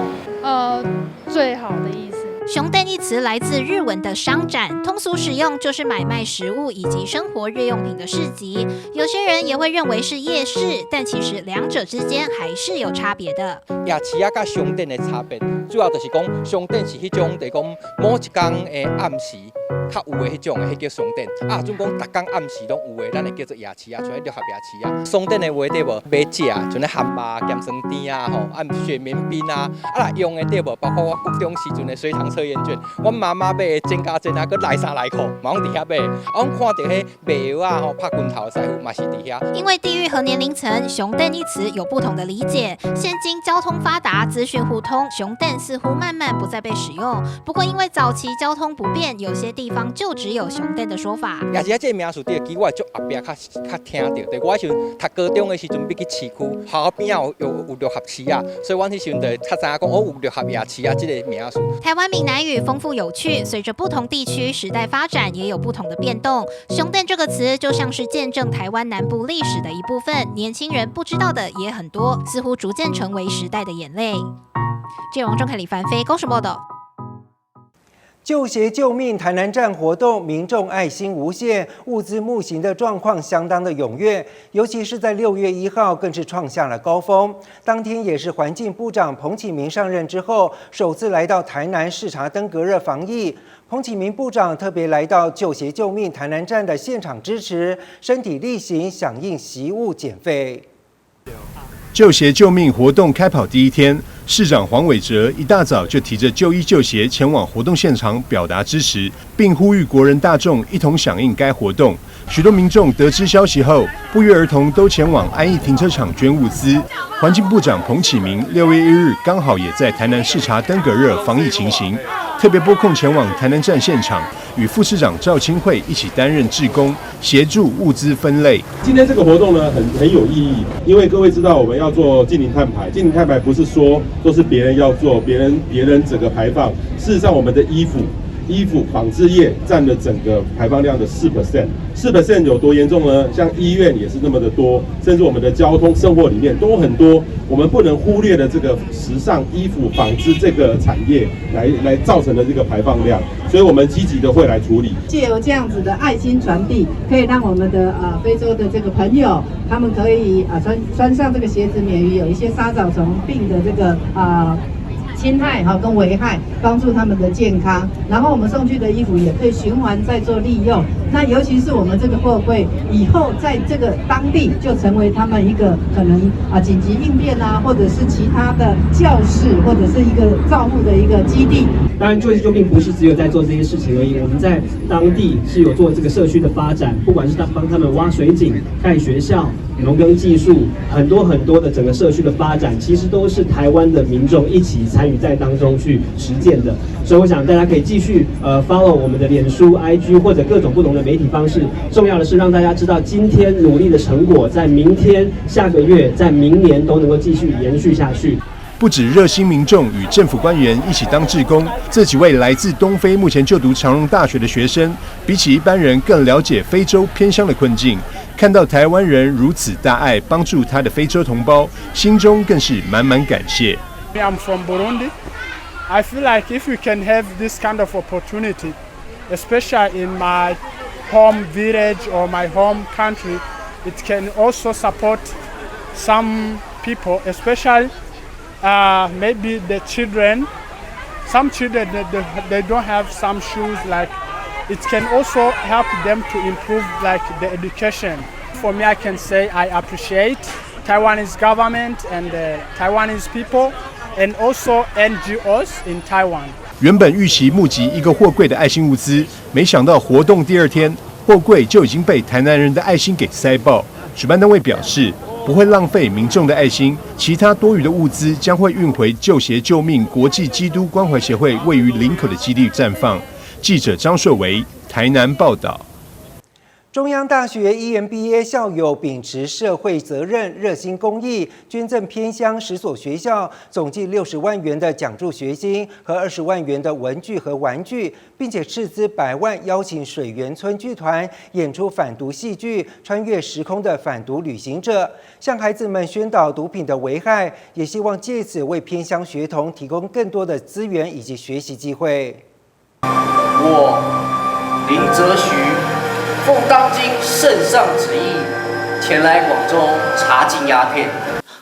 最好的意思。熊蛋一词来自日文的商展，通俗使用就是买卖食物以及生活日用品的市集。有些人也会认为是夜市，但其实两者之间还是有差别的。夜市啊，甲熊蛋的差别，主要就是讲熊蛋是迄种，就是讲某一天的暗时较有的迄种的，迄叫熊蛋啊。总讲逐天暗时拢有的，咱会叫做夜市啊，像迄六合夜市啊。熊蛋的话对无买食，像咧汉堡、咸酸甜啊，吼，雪绵冰啊，啊用的对无，包括我国中时阵的随堂测验卷，我妈妈买的真加真啊，佮来衫来裤，嘛拢伫遐买。啊，我看到迄卖药啊，吼，拍拳头的师傅嘛是伫遐。因为地域和年龄层，熊蛋一词有不同的理解。现今交通发达，资讯互通，熊蛋似乎慢慢不再被使用。不过因为早期交通不便，有些地方就只有熊蛋的说法。夜市这名词伫记我足后壁较听到，对我迄时阵读高中的时阵，要去市区，学校边啊有六合市啊，所以阮迄时阵就较知影讲有六合夜市啊，这个名词。台湾闽南语丰富有趣，随着不同地区时代发展，也有不同的变动。熊蛋这个词就像是见证台湾南部历史的一部分，年轻人不知道的也很多，似乎逐渐成为时代的眼泪。记者王仲凯、李凡飞，高雄报道。救鞋救命台南站活动，民众爱心无限，物资募行的状况相当的踊跃，尤其是在6月1号更是创下了高峰。当天也是环境部长彭启明上任之后，首次来到台南视察登革热防疫。彭启明部长特别来到救鞋救命台南站的现场支持，身体力行，响应习物减费。救鞋救命活动开跑第一天，市长黄伟哲一大早就提着救衣救鞋前往活动现场表达支持，并呼吁国人大众一同响应该活动。许多民众得知消息后，不约而同都前往安义停车场捐物资。环境部长彭启明6月1日刚好也在台南视察登革热防疫情形，特别拨空前往台南站现场，与副市长赵清惠一起担任志工，协助物资分类。今天这个活动呢，很有意义，因为各位知道我们要做净零碳排，净零碳排不是说都是别人要做，别人整个排放，事实上我们的衣服、纺织业占了整个排放量的4%，4% 有多严重呢？像医院也是那么的多，甚至我们的交通、生活里面都很多，我们不能忽略的这个时尚、衣服、纺织这个产业来造成的这个排放量，所以我们积极的会来处理。借由这样子的爱心传递，可以让我们的非洲的这个朋友，他们可以穿上这个鞋子，免于有一些沙蚤虫病的这个侵害跟危害，帮助他们的健康。然后我们送去的衣服也可以循环再做利用。那尤其是我们这个货柜以后在这个当地就成为他们一个可能紧急应变或者是其他的教室或者是一个照护的一个基地。当然，救鞋救命不是只有在做这些事情而已，我们在当地是有做这个社区的发展，不管是帮他们挖水井、盖学校、农耕技术，很多的整个社区的发展，其实都是台湾的民众一起参与在当中去实践的。所以我想大家可以继续follow 我们的脸书、IG 或者各种不同的媒体方式。重要的是让大家知道今天努力的成果，在明天、下个月、在明年都能够继续延续下去。不止热心民众与政府官员一起当志工，这几位来自东非目前就读长荣大学的学生，比起一般人更了解非洲偏乡的困境。看到台湾人如此大爱帮助他的非洲同胞，心中更是满满感谢。I'm from Burundi. I feel like if we can have this kind of opportunity, especially in my home village or my home country, it can also support some people, especially maybe the children. Some children they don't have some shoes. Like it can also help them to improve like the education. For me, I can say I appreciate Taiwanese government and Taiwanese people, and also NGOs in Taiwan. 原本预期募集1个货柜的爱心物资，没想到活动第2天，货柜就已经被台南人的爱心给塞爆。主办单位表示，不会浪费民众的爱心，其他多余的物资将会运回救鞋救命国际基督关怀协会位于林口的基地绽放。记者张硕维台南报道。中央大学 EMBA 校友秉持社会责任、热心公益，捐赠偏乡10所学校总计60万元的奖助学金和20万元的文具和玩具，并且斥资100万邀请水源村剧团演出反毒戏剧《穿越时空的反毒旅行者》，向孩子们宣导毒品的危害，也希望借此为偏乡学童提供更多的资源以及学习机会。我林则徐奉当今圣上旨意，前来广州查禁鸦片。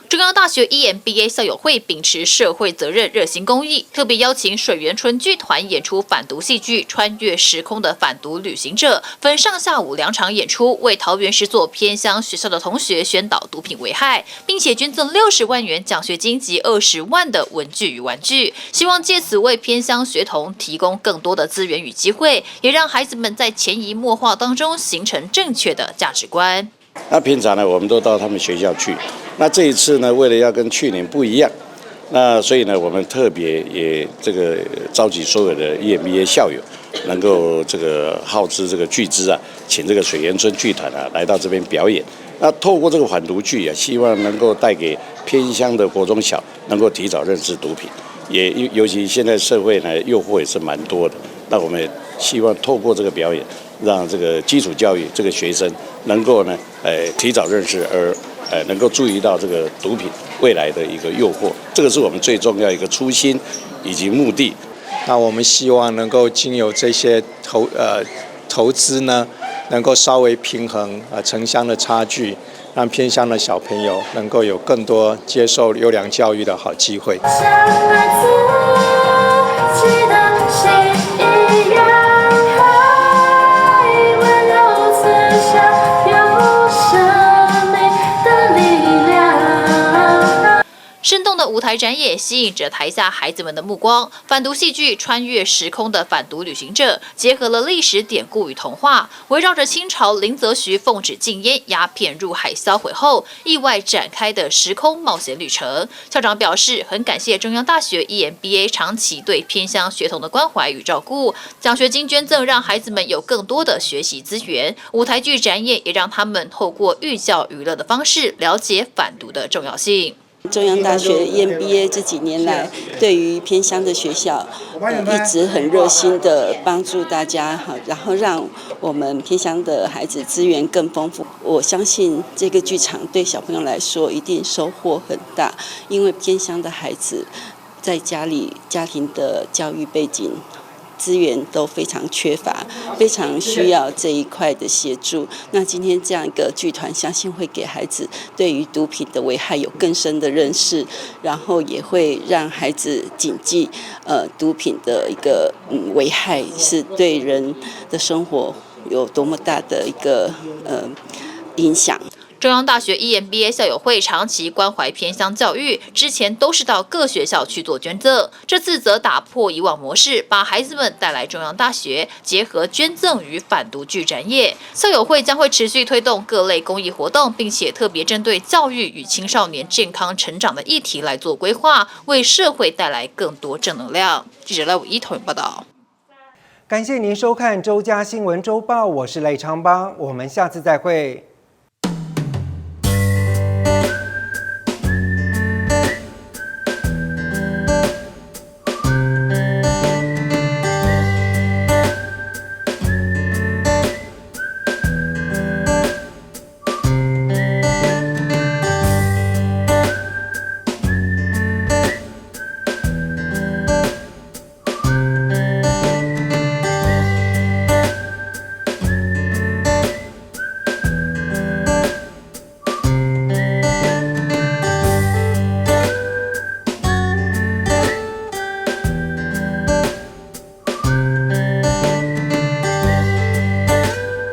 中央大学 EMBA 校友会秉持社会责任、热心公益，特别邀请水源村剧团演出反毒戏剧《穿越时空的反毒旅行者》，分上下午2场演出，为桃园10所偏乡学校的同学宣导毒品危害，并且捐赠60万元奖学金及20万的文具与玩具，希望借此为偏乡学童提供更多的资源与机会，也让孩子们在潜移默化当中形成正确的价值观。那平常呢，我们都到他们学校去。那这一次呢，为了要跟去年不一样，那所以呢，我们特别也这个召集所有的 EMBA 校友，能够这个耗资这个巨资啊，请这个水源村剧团啊来到这边表演。那透过这个反毒剧啊，希望能够带给偏乡的国中小能够提早认识毒品，也尤其现在社会呢诱惑也是蛮多的。那我们也希望透过这个表演，让这个基础教育这个学生能够呢，提早认识，而能够注意到这个毒品未来的一个诱惑，这个是我们最重要一个初心以及目的。那我们希望能够经由这些投资呢，能够稍微平衡城乡的差距，让偏乡的小朋友能够有更多接受优良教育的好机会。生动的舞台展演吸引着台下孩子们的目光。反毒戏剧《穿越时空的反毒旅行者》结合了历史典故与童话，围绕着清朝林则徐奉旨禁烟、鸦片入海销毁后意外展开的时空冒险旅程。校长表示，很感谢中央大学 EMBA 长期对偏乡学童的关怀与照顾，奖学金捐赠让孩子们有更多的学习资源。舞台剧展演也让他们透过寓教于乐的方式了解反毒的重要性。中央大学 EMBA 这几年来，对于偏乡的学校，一直很热心的帮助大家，然后让我们偏乡的孩子资源更丰富。我相信这个剧场对小朋友来说一定收获很大，因为偏乡的孩子在家庭的教育背景资源都非常缺乏，非常需要这一块的协助。那今天这样一个剧团，相信会给孩子对于毒品的危害有更深的认识，然后也会让孩子谨记，毒品的一个危害是对人的生活有多么大的一个影响。中央大学 EMBA 校友会长期关怀偏乡教育，之前都是到各学校去做捐赠，这次则打破以往模式，把孩子们带来中央大学，结合捐赠与反毒剧展演。校友会将会持续推动各类公益活动，并且特别针对教育与青少年健康成长的议题来做规划，为社会带来更多正能量。记者赖武一投影报道。感谢您收看周家新闻周报，我是赖昌邦，我们下次再会。